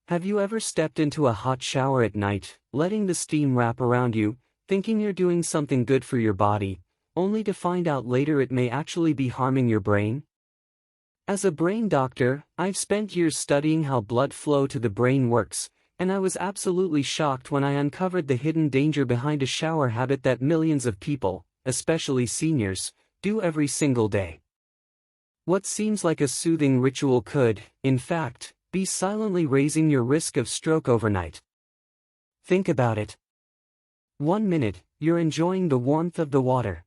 Have you ever stepped into a hot shower at night, letting the steam wrap around you, thinking you're doing something good for your body, only to find out later it may actually be harming your brain? As a brain doctor, I've spent years studying how blood flow to the brain works, and I was absolutely shocked when I uncovered the hidden danger behind a shower habit that millions of people, especially seniors, do every single day. What seems like a soothing ritual could, in fact, be silently raising your risk of stroke overnight. Think about it. 1 minute, you're enjoying the warmth of the water.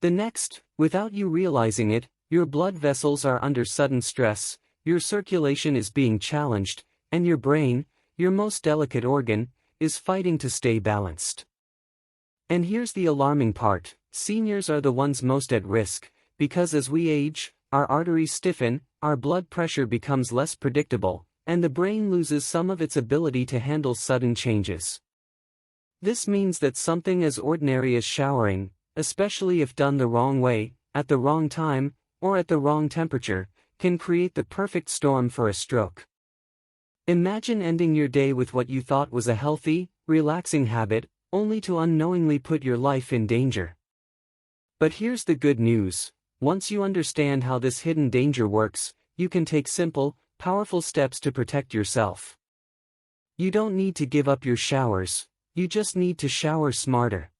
The next, without you realizing it, your blood vessels are under sudden stress, your circulation is being challenged, and your brain, your most delicate organ, is fighting to stay balanced. And here's the alarming part: seniors are the ones most at risk, because as we age, our arteries stiffen, our blood pressure becomes less predictable, and the brain loses some of its ability to handle sudden changes. This means that something as ordinary as showering, especially if done the wrong way, at the wrong time, or at the wrong temperature, can create the perfect storm for a stroke. Imagine ending your day with what you thought was a healthy, relaxing habit, only to unknowingly put your life in danger. But here's the good news: once you understand how this hidden danger works, you can take simple, powerful steps to protect yourself. You don't need to give up your showers, you just need to shower smarter.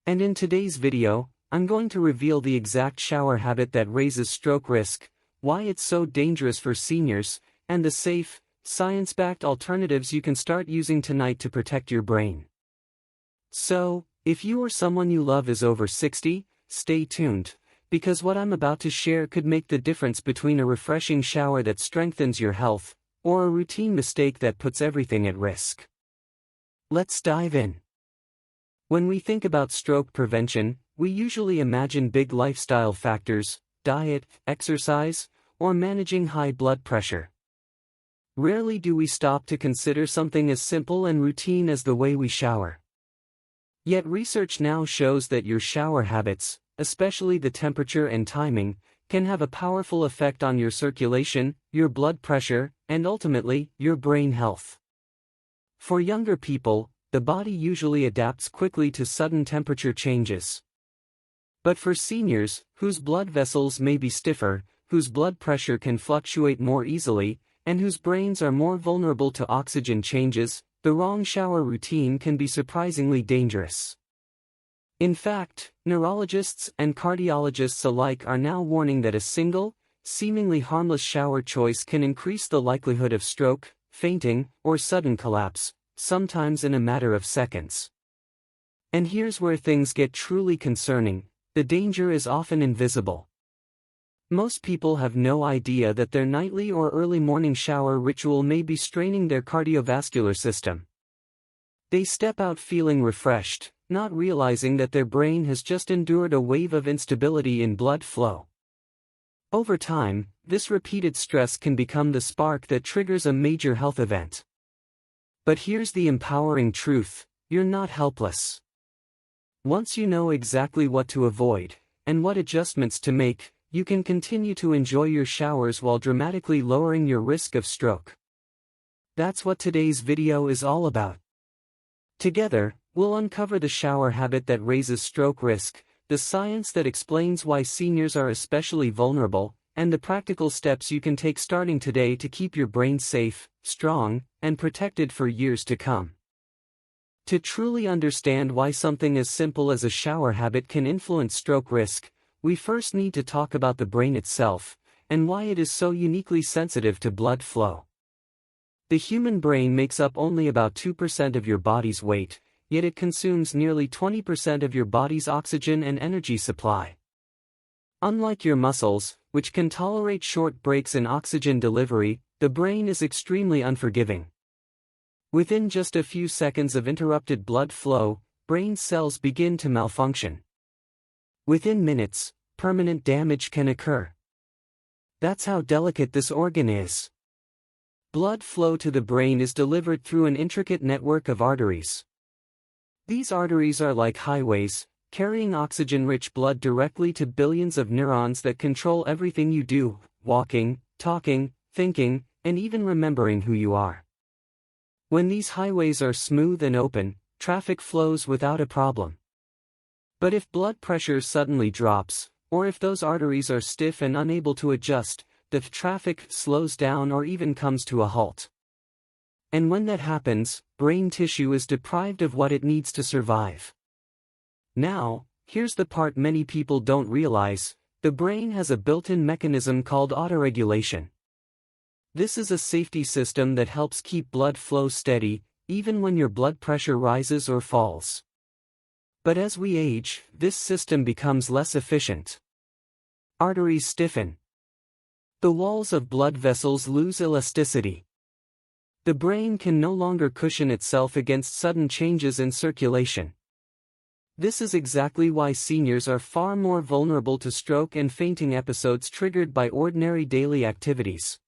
And in today's video, I'm going to reveal the exact shower habit that raises stroke risk, why it's so dangerous for seniors, and the safe, science-backed alternatives you can start using tonight to protect your brain. So, if you or someone you love is over 60, stay tuned, because what I'm about to share could make the difference between a refreshing shower that strengthens your health, or a routine mistake that puts everything at risk. Let's dive in. When we think about stroke prevention, we usually imagine big lifestyle factors: diet, exercise, or managing high blood pressure. Rarely do we stop to consider something as simple and routine as the way we shower. Yet research now shows that your shower habits, especially the temperature and timing, can have a powerful effect on your circulation, your blood pressure, and ultimately, your brain health. For younger people, the body usually adapts quickly to sudden temperature changes. But for seniors, whose blood vessels may be stiffer, whose blood pressure can fluctuate more easily, and whose brains are more vulnerable to oxygen changes, the wrong shower routine can be surprisingly dangerous. In fact, neurologists and cardiologists alike are now warning that a single, seemingly harmless shower choice can increase the likelihood of stroke, fainting, or sudden collapse, sometimes in a matter of seconds. And here's where things get truly concerning: the danger is often invisible. Most people have no idea that their nightly or early morning shower ritual may be straining their cardiovascular system. They step out feeling refreshed, not realizing that their brain has just endured a wave of instability in blood flow. Over time, this repeated stress can become the spark that triggers a major health event. But here's the empowering truth: you're not helpless. Once you know exactly what to avoid, and what adjustments to make, you can continue to enjoy your showers while dramatically lowering your risk of stroke. That's what today's video is all about. Together, we'll uncover the shower habit that raises stroke risk, the science that explains why seniors are especially vulnerable, and the practical steps you can take starting today to keep your brain safe, strong, and protected for years to come. To truly understand why something as simple as a shower habit can influence stroke risk, we first need to talk about the brain itself, and why it is so uniquely sensitive to blood flow. The human brain makes up only about 2% of your body's weight, yet it consumes nearly 20% of your body's oxygen and energy supply. Unlike your muscles, which can tolerate short breaks in oxygen delivery, the brain is extremely unforgiving. Within just a few seconds of interrupted blood flow, brain cells begin to malfunction. Within minutes, permanent damage can occur. That's how delicate this organ is. Blood flow to the brain is delivered through an intricate network of arteries. These arteries are like highways, carrying oxygen-rich blood directly to billions of neurons that control everything you do: walking, talking, thinking, and even remembering who you are. When these highways are smooth and open, traffic flows without a problem. But if blood pressure suddenly drops, or if those arteries are stiff and unable to adjust, the traffic slows down or even comes to a halt. And when that happens, brain tissue is deprived of what it needs to survive. Now, here's the part many people don't realize: the brain has a built-in mechanism called autoregulation. This is a safety system that helps keep blood flow steady, even when your blood pressure rises or falls. But as we age, this system becomes less efficient. Arteries stiffen. The walls of blood vessels lose elasticity. The brain can no longer cushion itself against sudden changes in circulation. This is exactly why seniors are far more vulnerable to stroke and fainting episodes triggered by ordinary daily activities.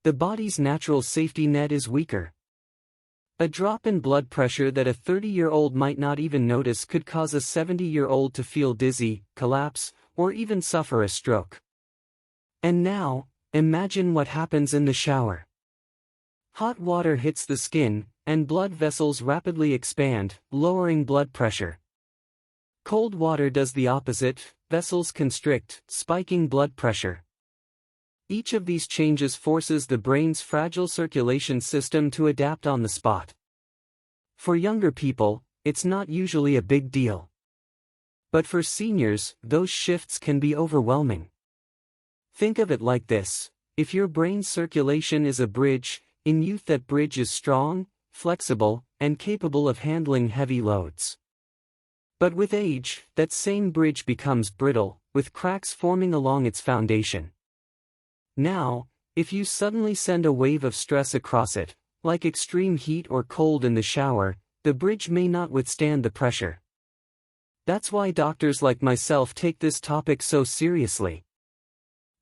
The body's natural safety net is weaker. A drop in blood pressure that a 30-year-old might not even notice could cause a 70-year-old to feel dizzy, collapse, or even suffer a stroke. And now, imagine what happens in the shower. Hot water hits the skin, and blood vessels rapidly expand, lowering blood pressure. Cold water does the opposite: vessels constrict, spiking blood pressure. Each of these changes forces the brain's fragile circulation system to adapt on the spot. For younger people, it's not usually a big deal. But for seniors, those shifts can be overwhelming. Think of it like this: if your brain's circulation is a bridge, in youth that bridge is strong, flexible, and capable of handling heavy loads. But with age, that same bridge becomes brittle, with cracks forming along its foundation. Now, if you suddenly send a wave of stress across it, like extreme heat or cold in the shower, the bridge may not withstand the pressure. That's why doctors like myself take this topic so seriously.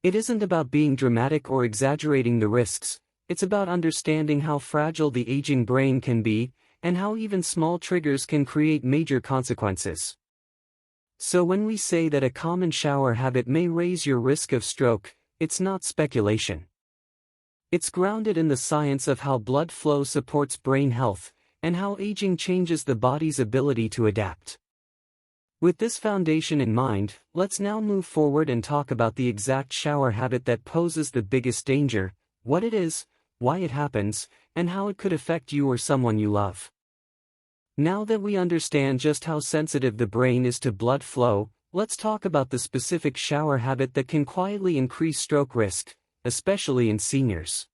It isn't about being dramatic or exaggerating the risks, it's about understanding how fragile the aging brain can be, and how even small triggers can create major consequences. So when we say that a common shower habit may raise your risk of stroke, it's not speculation. It's grounded in the science of how blood flow supports brain health, and how aging changes the body's ability to adapt. With this foundation in mind, let's now move forward and talk about the exact shower habit that poses the biggest danger, what it is, why it happens, and how it could affect you or someone you love. Now that we understand just how sensitive the brain is to blood flow, let's talk about the specific shower habit that can quietly increase stroke risk, especially in seniors.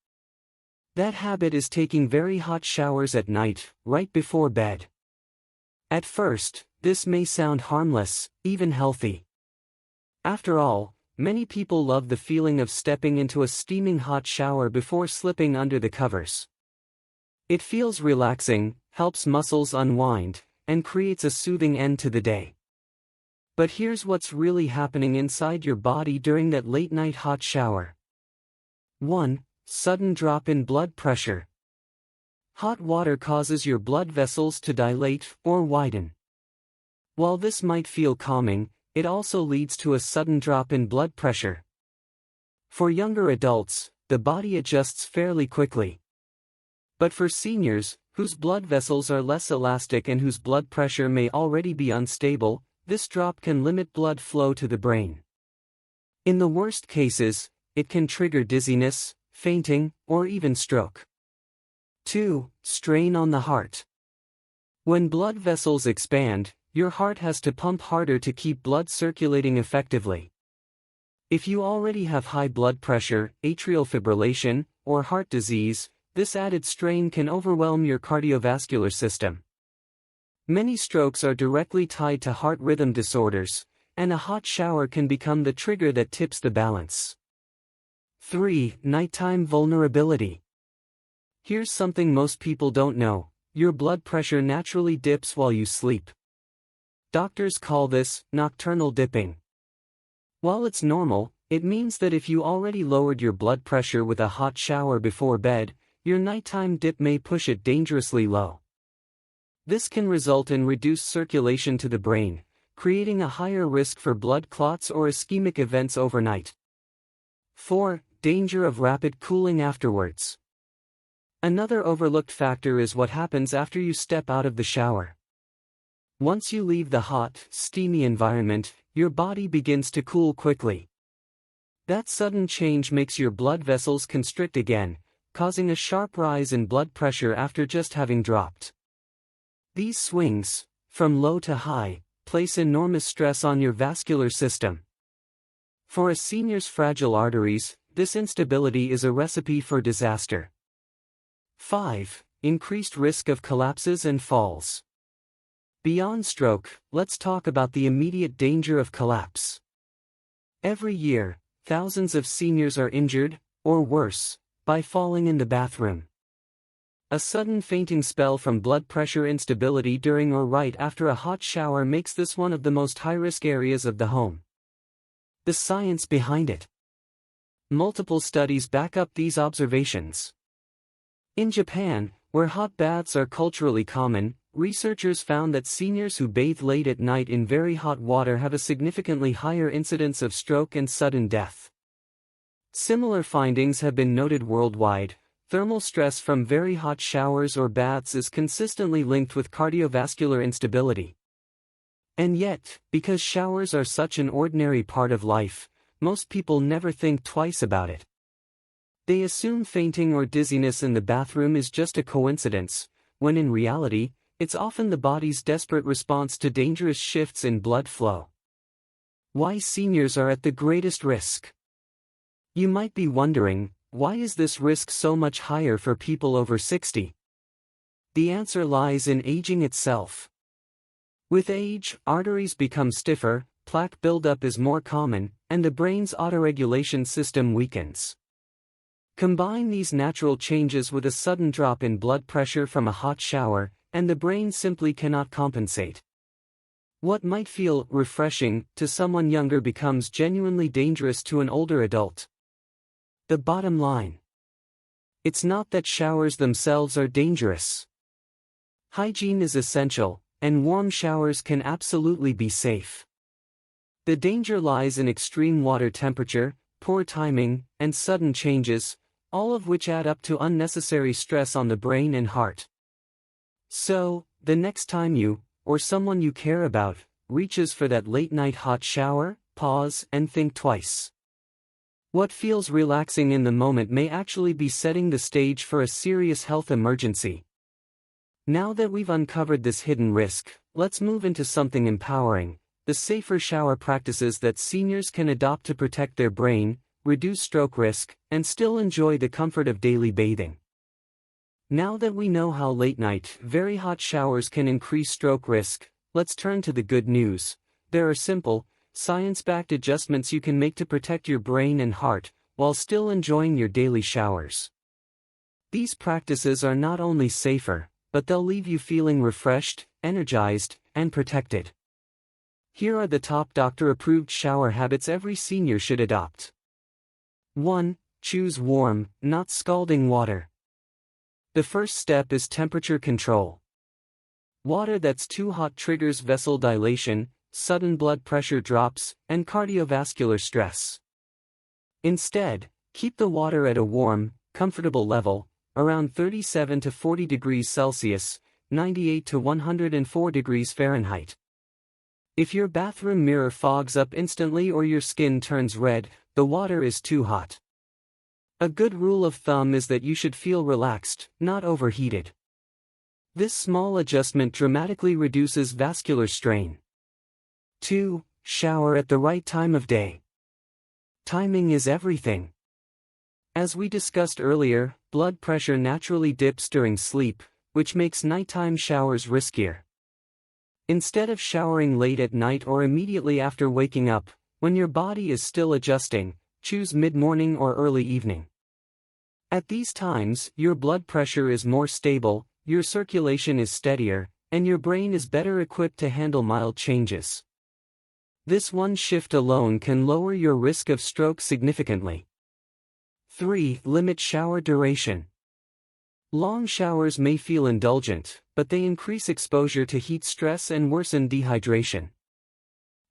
That habit is taking very hot showers at night, right before bed. At first, this may sound harmless, even healthy. After all, many people love the feeling of stepping into a steaming hot shower before slipping under the covers. It feels relaxing, helps muscles unwind, and creates a soothing end to the day. But here's what's really happening inside your body during that late-night hot shower. 1. Sudden drop in blood pressure. Hot water causes your blood vessels to dilate or widen. While this might feel calming, it also leads to a sudden drop in blood pressure. For younger adults, the body adjusts fairly quickly. But for seniors, whose blood vessels are less elastic and whose blood pressure may already be unstable, this drop can limit blood flow to the brain. In the worst cases, it can trigger dizziness, fainting, or even stroke. 2. Strain on the heart. When blood vessels expand, your heart has to pump harder to keep blood circulating effectively. If you already have high blood pressure, atrial fibrillation, or heart disease, this added strain can overwhelm your cardiovascular system. Many strokes are directly tied to heart rhythm disorders, and a hot shower can become the trigger that tips the balance. 3. Nighttime vulnerability. Here's something most people don't know: your blood pressure naturally dips while you sleep. Doctors call this nocturnal dipping. While it's normal, it means that if you already lowered your blood pressure with a hot shower before bed, your nighttime dip may push it dangerously low. This can result in reduced circulation to the brain, creating a higher risk for blood clots or ischemic events overnight. 4. danger of rapid cooling afterwards. Another overlooked factor is what happens after you step out of the shower. Once you leave the hot, steamy environment, your body begins to cool quickly. That sudden change makes your blood vessels constrict again, causing a sharp rise in blood pressure after just having dropped. These swings, from low to high, place enormous stress on your vascular system. For a senior's fragile arteries, this instability is a recipe for disaster. 5. Increased risk of collapses and falls. Beyond stroke, let's talk about the immediate danger of collapse. Every year, thousands of seniors are injured, or worse, by falling in the bathroom. A sudden fainting spell from blood pressure instability during or right after a hot shower makes this one of the most high-risk areas of the home. The science behind it. Multiple studies back up these observations. In Japan, where hot baths are culturally common, researchers found that seniors who bathe late at night in very hot water have a significantly higher incidence of stroke and sudden death. Similar findings have been noted worldwide. Thermal stress from very hot showers or baths is consistently linked with cardiovascular instability. And yet, because showers are such an ordinary part of life, most people never think twice about it. They assume fainting or dizziness in the bathroom is just a coincidence, when in reality, it's often the body's desperate response to dangerous shifts in blood flow. Why seniors are at the greatest risk? You might be wondering, why is this risk so much higher for people over 60? The answer lies in aging itself. With age, arteries become stiffer, plaque buildup is more common, and the brain's autoregulation system weakens. Combine these natural changes with a sudden drop in blood pressure from a hot shower, and the brain simply cannot compensate. What might feel refreshing to someone younger becomes genuinely dangerous to an older adult. The bottom line. It's not that showers themselves are dangerous. Hygiene is essential, and warm showers can absolutely be safe. The danger lies in extreme water temperature, poor timing, and sudden changes, all of which add up to unnecessary stress on the brain and heart. So, the next time you, or someone you care about, reaches for that late-night hot shower, pause and think twice. What feels relaxing in the moment may actually be setting the stage for a serious health emergency. Now that we've uncovered this hidden risk, let's move into something empowering, the safer shower practices that seniors can adopt to protect their brain, reduce stroke risk, and still enjoy the comfort of daily bathing. Now that we know how late-night, very hot showers can increase stroke risk, let's turn to the good news. There are simple, science-backed adjustments you can make to protect your brain and heart, while still enjoying your daily showers. These practices are not only safer, but they'll leave you feeling refreshed, energized, and protected. Here are the top doctor-approved shower habits every senior should adopt. 1. Choose warm, not scalding water. The first step is temperature control. Water that's too hot triggers vessel dilation, sudden blood pressure drops, and cardiovascular stress. Instead, keep the water at a warm, comfortable level, around 37 to 40 degrees Celsius, 98 to 104 degrees Fahrenheit. If your bathroom mirror fogs up instantly or your skin turns red, the water is too hot. A good rule of thumb is that you should feel relaxed, not overheated. This small adjustment dramatically reduces vascular strain. 2. Shower at the right time of day. Timing is everything. As we discussed earlier, blood pressure naturally dips during sleep, which makes nighttime showers riskier. Instead of showering late at night or immediately after waking up, when your body is still adjusting, choose mid-morning or early evening. At these times, your blood pressure is more stable, your circulation is steadier, and your brain is better equipped to handle mild changes. This one shift alone can lower your risk of stroke significantly. 3. Limit shower duration. Long showers may feel indulgent, but they increase exposure to heat stress and worsen dehydration.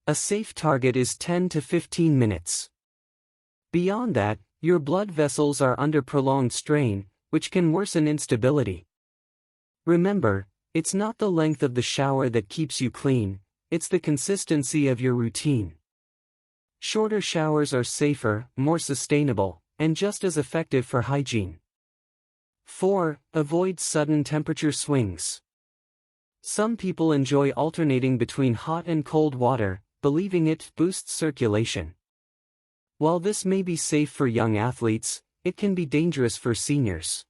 A safe target is 10 to 15 minutes. Beyond that, Your blood vessels are under prolonged strain, which can worsen instability. Remember, it's not the length of the shower that keeps you clean, it's the consistency of your routine. Shorter showers are safer, more sustainable, and just as effective for hygiene. 4. Avoid sudden temperature swings. Some people enjoy alternating between hot and cold water, believing it boosts circulation. While this may be safe for young athletes, it can be dangerous for seniors.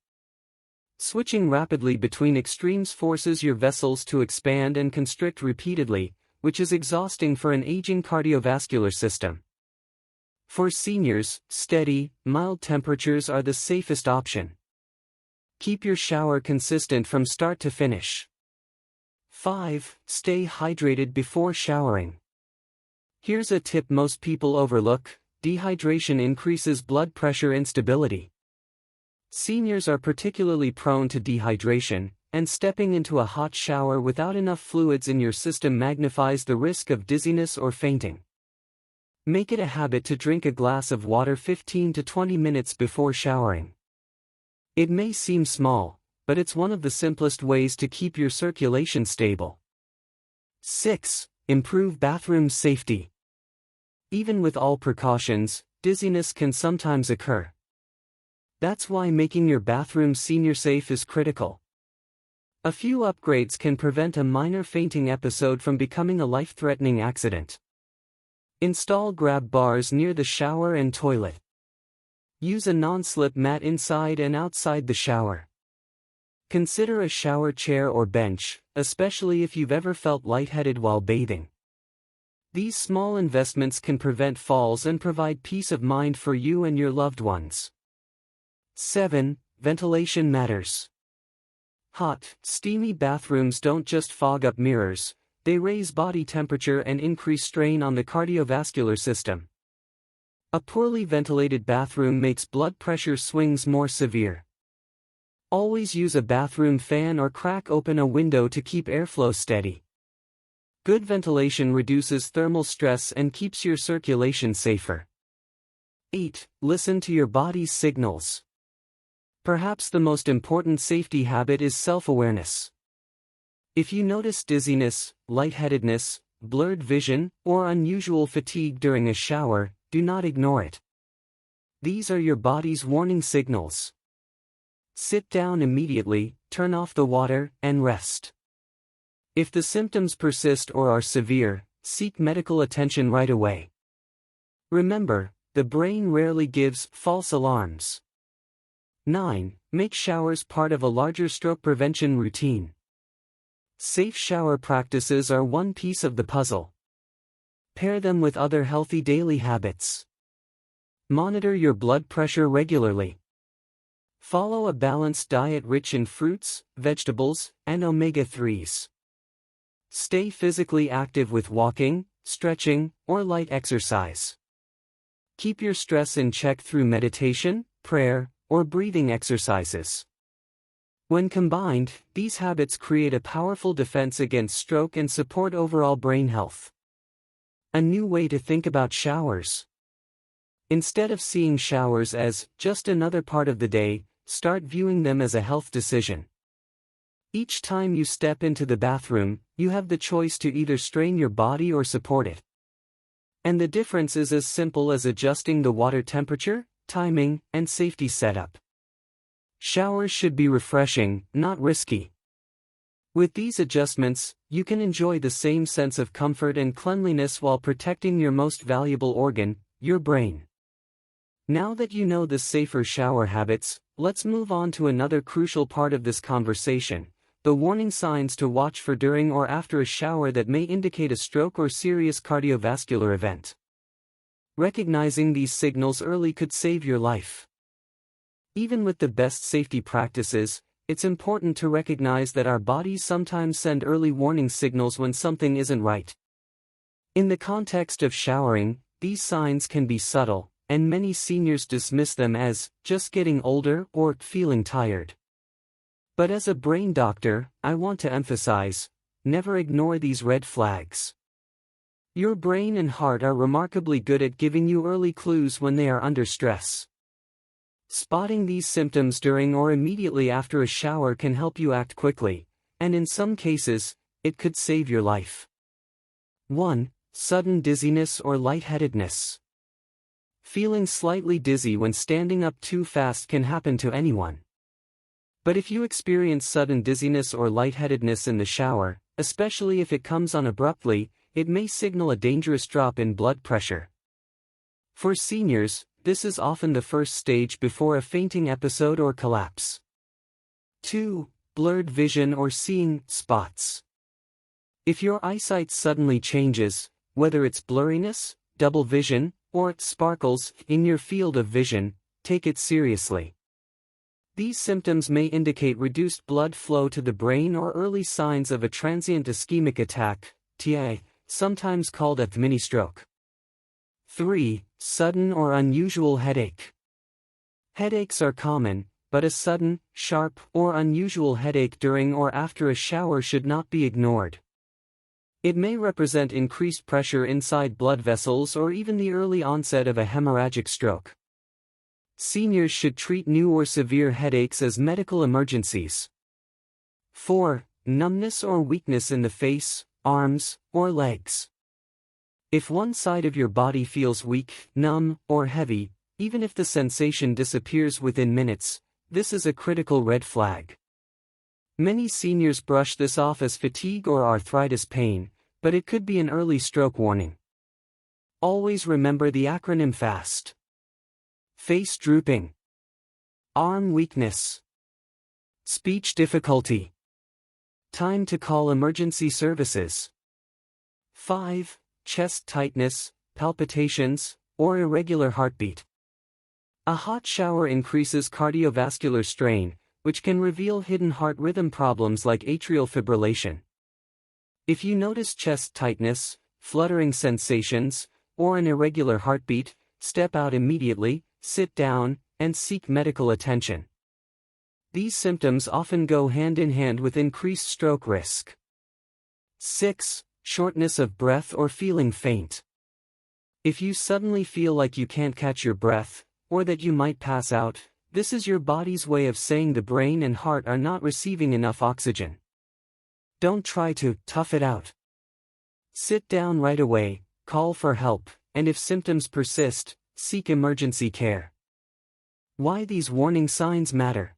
Switching rapidly between extremes forces your vessels to expand and constrict repeatedly, which is exhausting for an aging cardiovascular system. For seniors, steady, mild temperatures are the safest option. Keep your shower consistent from start to finish. 5. Stay hydrated before showering. Here's a tip most people overlook: dehydration increases blood pressure instability. Seniors are particularly prone to dehydration, and stepping into a hot shower without enough fluids in your system magnifies the risk of dizziness or fainting. Make it a habit to drink a glass of water 15 to 20 minutes before showering. It may seem small, but it's one of the simplest ways to keep your circulation stable. 6. Improve bathroom safety. Even with all precautions, dizziness can sometimes occur. That's why making your bathroom senior safe is critical. A few upgrades can prevent a minor fainting episode from becoming a life-threatening accident. Install grab bars near the shower and toilet. Use a non-slip mat inside and outside the shower. Consider a shower chair or bench, especially if you've ever felt lightheaded while bathing. These small investments can prevent falls and provide peace of mind for you and your loved ones. 7. Ventilation matters. Hot, steamy bathrooms don't just fog up mirrors, they raise body temperature and increase strain on the cardiovascular system. A poorly ventilated bathroom makes blood pressure swings more severe. Always use a bathroom fan or crack open a window to keep airflow steady. Good ventilation reduces thermal stress and keeps your circulation safer. 8. Listen to your body's signals. Perhaps the most important safety habit is self-awareness. If you notice dizziness, lightheadedness, blurred vision, or unusual fatigue during a shower, do not ignore it. These are your body's warning signals. Sit down immediately, turn off the water, and rest. If the symptoms persist or are severe, seek medical attention right away. Remember, the brain rarely gives false alarms. 9. Make showers part of a larger stroke prevention routine. Safe shower practices are one piece of the puzzle. Pair them with other healthy daily habits. Monitor your blood pressure regularly. Follow a balanced diet rich in fruits, vegetables, and omega-3s. Stay physically active with walking, stretching, or light exercise. Keep your stress in check through meditation, prayer, or breathing exercises. When combined, these habits create a powerful defense against stroke and support overall brain health. A new way to think about showers. Instead of seeing showers as just another part of the day, start viewing them as a health decision. Each time you step into the bathroom, you have the choice to either strain your body or support it. And the difference is as simple as adjusting the water temperature, timing, and safety setup. Showers should be refreshing, not risky. With these adjustments, you can enjoy the same sense of comfort and cleanliness while protecting your most valuable organ, your brain. Now that you know the safer shower habits, let's move on to another crucial part of this conversation: the warning signs to watch for during or after a shower that may indicate a stroke or serious cardiovascular event. Recognizing these signals early could save your life. Even with the best safety practices, it's important to recognize that our bodies sometimes send early warning signals when something isn't right. In the context of showering, these signs can be subtle, and many seniors dismiss them as just getting older or feeling tired. But as a brain doctor, I want to emphasize, never ignore these red flags. Your brain and heart are remarkably good at giving you early clues when they are under stress. Spotting these symptoms during or immediately after a shower can help you act quickly, and in some cases, it could save your life. 1. Sudden dizziness or lightheadedness. Feeling slightly dizzy when standing up too fast can happen to anyone. But if you experience sudden dizziness or lightheadedness in the shower, especially if it comes on abruptly, it may signal a dangerous drop in blood pressure. For seniors, this is often the first stage before a fainting episode or collapse. 2. Blurred vision or seeing spots. If your eyesight suddenly changes, whether it's blurriness, double vision, or sparkles in your field of vision, take it seriously. These symptoms may indicate reduced blood flow to the brain or early signs of a transient ischemic attack, TIA, sometimes called a mini-stroke. 3. Sudden or unusual headache. Headaches are common, but a sudden, sharp, or unusual headache during or after a shower should not be ignored. It may represent increased pressure inside blood vessels or even the early onset of a hemorrhagic stroke. Seniors should treat new or severe headaches as medical emergencies. 4. Numbness or weakness in the face, arms, or legs. If one side of your body feels weak, numb, or heavy, even if the sensation disappears within minutes, this is a critical red flag. Many seniors brush this off as fatigue or arthritis pain, but it could be an early stroke warning. Always remember the acronym FAST. Face drooping. Arm weakness. Speech difficulty. Time to call emergency services. 5. Chest tightness, palpitations, or irregular heartbeat. A hot shower increases cardiovascular strain, which can reveal hidden heart rhythm problems like atrial fibrillation. If you notice chest tightness, fluttering sensations, or an irregular heartbeat, step out immediately, sit down, and seek medical attention. These symptoms often go hand in hand with increased stroke risk. 6. Shortness of breath or feeling faint. If you suddenly feel like you can't catch your breath, or that you might pass out, this is your body's way of saying the brain and heart are not receiving enough oxygen. Don't try to tough it out. Sit down right away, call for help, and if symptoms persist, seek emergency care. Why these warning signs matter?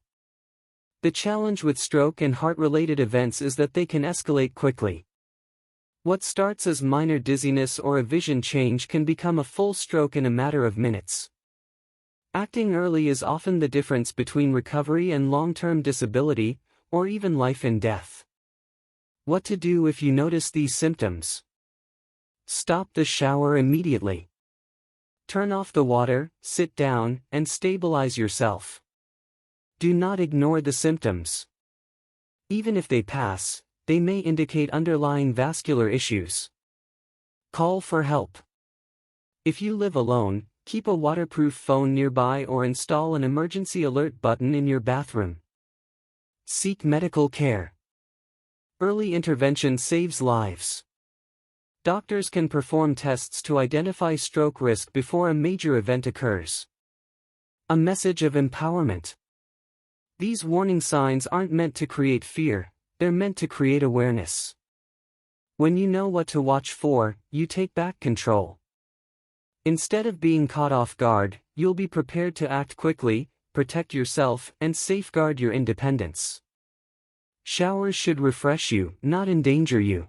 The challenge with stroke and heart-related events is that they can escalate quickly. What starts as minor dizziness or a vision change can become a full stroke in a matter of minutes. Acting early is often the difference between recovery and long-term disability, or even life and death. What to do if you notice these symptoms? Stop the shower immediately. Turn off the water, sit down, and stabilize yourself. Do not ignore the symptoms. Even if they pass, they may indicate underlying vascular issues. Call for help. If you live alone, keep a waterproof phone nearby or install an emergency alert button in your bathroom. Seek medical care. Early intervention saves lives. Doctors can perform tests to identify stroke risk before a major event occurs. A message of empowerment. These warning signs aren't meant to create fear, they're meant to create awareness. When you know what to watch for, you take back control. Instead of being caught off guard, you'll be prepared to act quickly, protect yourself, and safeguard your independence. Showers should refresh you, not endanger you.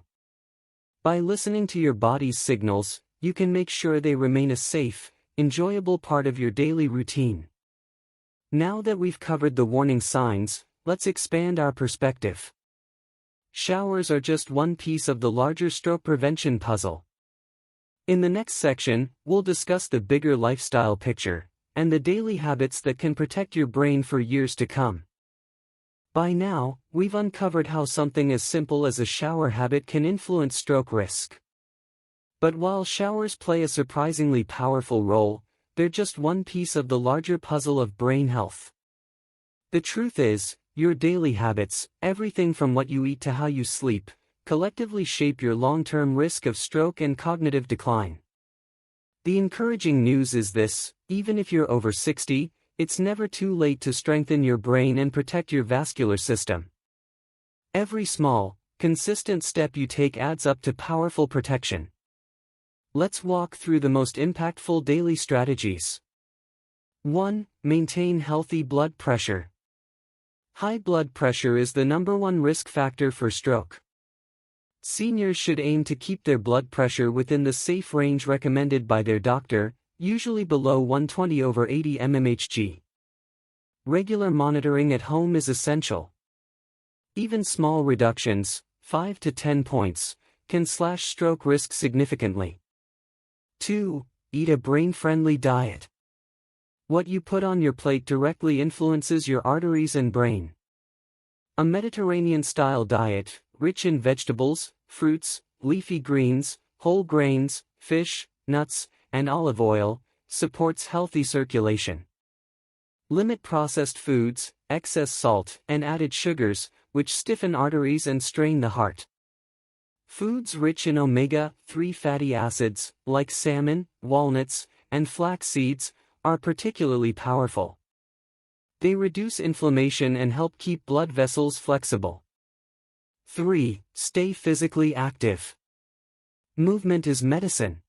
By listening to your body's signals, you can make sure they remain a safe, enjoyable part of your daily routine. Now that we've covered the warning signs, let's expand our perspective. Showers are just one piece of the larger stroke prevention puzzle. In the next section, we'll discuss the bigger lifestyle picture, and the daily habits that can protect your brain for years to come. By now, we've uncovered how something as simple as a shower habit can influence stroke risk. But while showers play a surprisingly powerful role, they're just one piece of the larger puzzle of brain health. The truth is, your daily habits, everything from what you eat to how you sleep, collectively shape your long-term risk of stroke and cognitive decline. The encouraging news is this: even if you're over 60, It's never too late to strengthen your brain and protect your vascular system. Every small, consistent step you take adds up to powerful protection. Let's walk through the most impactful daily strategies. 1. Maintain healthy blood pressure. High blood pressure is the /1 risk factor for stroke. Seniors should aim to keep their blood pressure within the safe range recommended by their doctor, usually below 120/80 mmHg. Regular monitoring at home is essential. Even small reductions, 5 to 10 points, can slash stroke risk significantly. 2. Eat a brain-friendly diet. What you put on your plate directly influences your arteries and brain. A Mediterranean-style diet, rich in vegetables, fruits, leafy greens, whole grains, fish, nuts, and olive oil, supports healthy circulation. Limit processed foods, excess salt, and added sugars, which stiffen arteries and strain the heart. Foods rich in omega-3 fatty acids, like salmon, walnuts, and flax seeds, are particularly powerful. They reduce inflammation and help keep blood vessels flexible. 3. Stay physically active. Movement is medicine.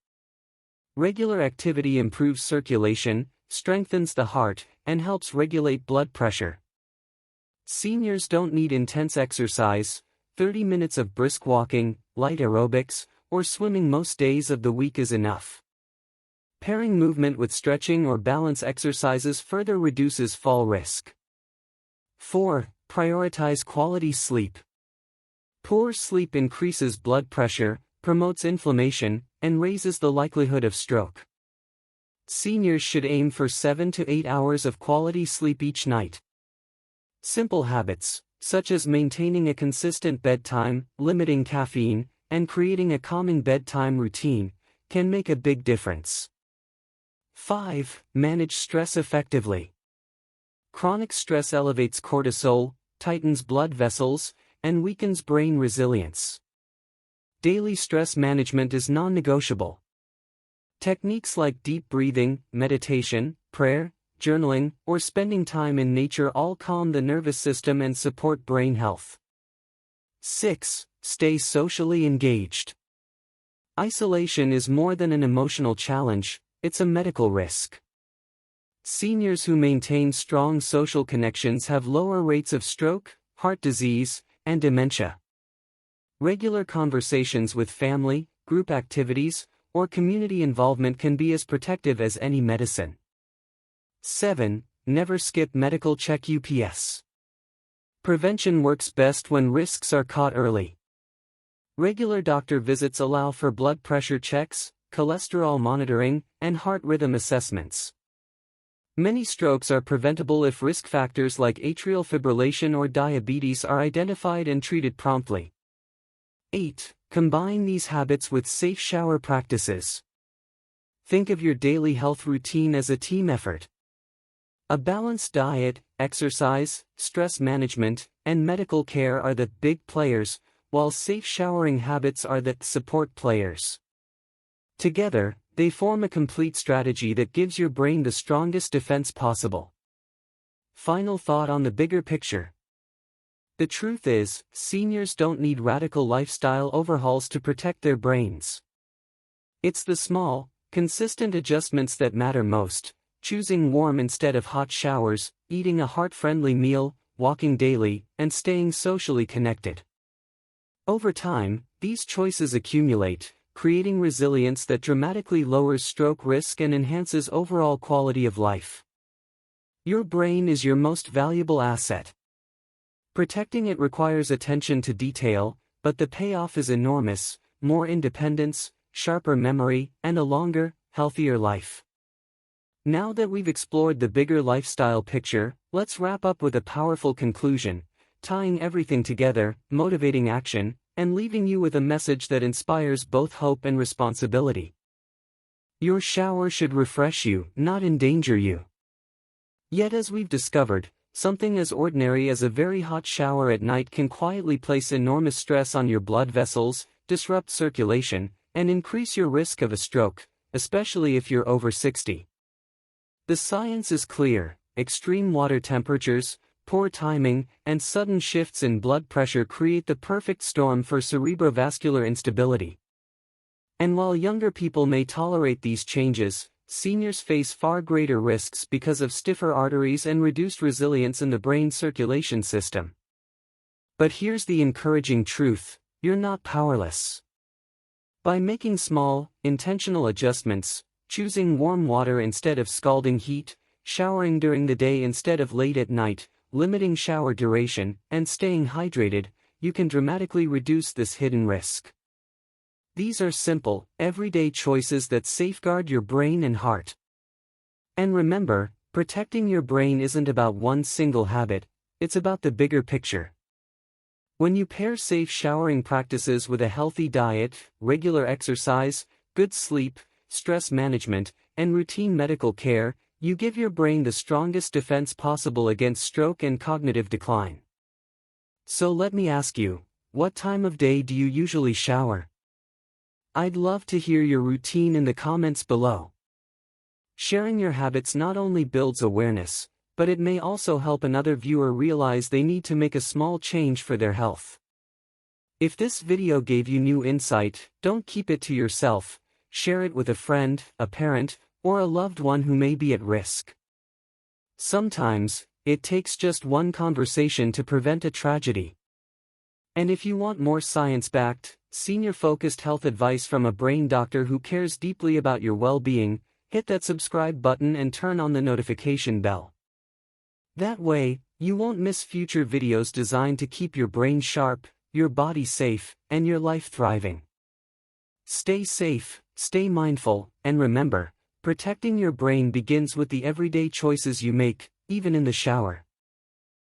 Regular activity improves circulation, strengthens the heart, and helps regulate blood pressure. Seniors don't need intense exercise. 30 minutes of brisk walking, light aerobics, or swimming most days of the week is enough. Pairing movement with stretching or balance exercises further reduces fall risk. 4. Prioritize quality sleep. Poor sleep increases blood pressure, promotes inflammation, and raises the likelihood of stroke. Seniors should aim for 7 to 8 hours of quality sleep each night. Simple habits, such as maintaining a consistent bedtime, limiting caffeine, and creating a calming bedtime routine, can make a big difference. 5. Manage stress effectively. Chronic stress elevates cortisol, tightens blood vessels, and weakens brain resilience. Daily stress management is non-negotiable. Techniques like deep breathing, meditation, prayer, journaling, or spending time in nature all calm the nervous system and support brain health. 6. Stay socially engaged. Isolation is more than an emotional challenge, it's a medical risk. Seniors who maintain strong social connections have lower rates of stroke, heart disease, and dementia. Regular conversations with family, group activities, or community involvement can be as protective as any medicine. 7. Never skip medical check UPS. Prevention works best when risks are caught early. Regular doctor visits allow for blood pressure checks, cholesterol monitoring, and heart rhythm assessments. Many strokes are preventable if risk factors like atrial fibrillation or diabetes are identified and treated promptly. 8. Combine these habits with safe shower practices. Think of your daily health routine as a team effort. A balanced diet, exercise, stress management, and medical care are the big players, while safe showering habits are the support players. Together, they form a complete strategy that gives your brain the strongest defense possible. Final thought on the bigger picture. The truth is, seniors don't need radical lifestyle overhauls to protect their brains. It's the small, consistent adjustments that matter most: choosing warm instead of hot showers, eating a heart-friendly meal, walking daily, and staying socially connected. Over time, these choices accumulate, creating resilience that dramatically lowers stroke risk and enhances overall quality of life. Your brain is your most valuable asset. Protecting it requires attention to detail, but the payoff is enormous: more independence, sharper memory, and a longer, healthier life. Now that we've explored the bigger lifestyle picture, let's wrap up with a powerful conclusion, tying everything together, motivating action, and leaving you with a message that inspires both hope and responsibility. Your shower should refresh you, not endanger you. Yet as we've discovered, something as ordinary as a very hot shower at night can quietly place enormous stress on your blood vessels, disrupt circulation, and increase your risk of a stroke, especially if you're over 60. The science is clear: extreme water temperatures, poor timing, and sudden shifts in blood pressure create the perfect storm for cerebrovascular instability. And while younger people may tolerate these changes, seniors face far greater risks because of stiffer arteries and reduced resilience in the brain circulation system. But here's the encouraging truth: you're not powerless. By making small, intentional adjustments, choosing warm water instead of scalding heat, showering during the day instead of late at night, limiting shower duration, and staying hydrated, you can dramatically reduce this hidden risk. These are simple, everyday choices that safeguard your brain and heart. And remember, protecting your brain isn't about one single habit, it's about the bigger picture. When you pair safe showering practices with a healthy diet, regular exercise, good sleep, stress management, and routine medical care, you give your brain the strongest defense possible against stroke and cognitive decline. So let me ask you, what time of day do you usually shower? I'd love to hear your routine in the comments below. Sharing your habits not only builds awareness, but it may also help another viewer realize they need to make a small change for their health. If this video gave you new insight, don't keep it to yourself, share it with a friend, a parent, or a loved one who may be at risk. Sometimes, it takes just one conversation to prevent a tragedy. And if you want more science-backed, senior-focused health advice from a brain doctor who cares deeply about your well-being, hit that subscribe button and turn on the notification bell. That way, you won't miss future videos designed to keep your brain sharp, your body safe, and your life thriving. Stay safe, stay mindful, and remember, protecting your brain begins with the everyday choices you make, even in the shower.